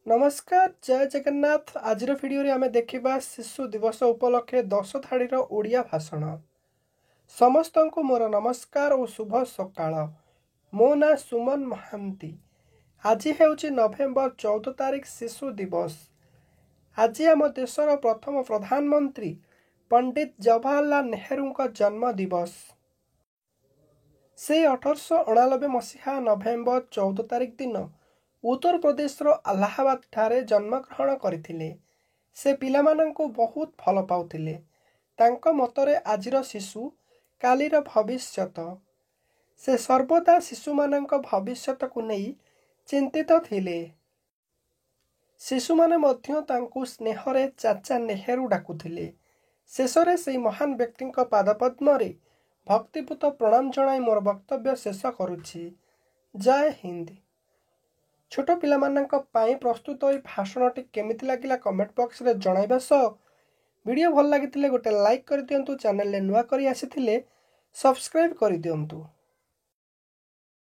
नमस्कार जय जगन्नाथ। आज वीडियो रे आमे देखिबा शिशु दिवस उपलक्षे 10 थाड़ीर ओडिया भाषण। समस्त को मोर नमस्कार और शुभ सकाळ। मो ना सुमन महांती। आज हेउची नवेम्बर 14 तारिख शिशु दिवस। आज आम देशर प्रथम प्रधानमंत्री पंडित जवाहरलाल नेहरू का जन्म दिवस। से 1889 मसीहा नवेम्बर 14 तारिख दिन उत्तर प्रदेश अलाहाबाद ठारे जन्मग्रहण करथिले। से पिलामानंकु बहुत भल पाउथिले। तांको मतरे आजिर शिशु कालीर भविष्यत। से सर्वदा शिशु मानंक भविष्यत को नहीं चिंतित थिले। शिशु माने मध्य तांकु स्नेहरे चाचा नेहरू डाकुथिले। शेषरे से महान व्यक्तिंक पादपद्मरे भक्तिपूत प्रणाम जणाई मोर वक्तव्य शेष करुछि। जय हिंद। छोट पिलामानंक पाई प्रस्तुत होई भाषणटी केमिति लागिला कमेंट बॉक्स रे जणाइबा सह वीडियो भल लागिथिले गोटे लाइक करि दियंतु। चैनल ले नुवा करि आसिथिले सब्सक्राइब करि दियंतु।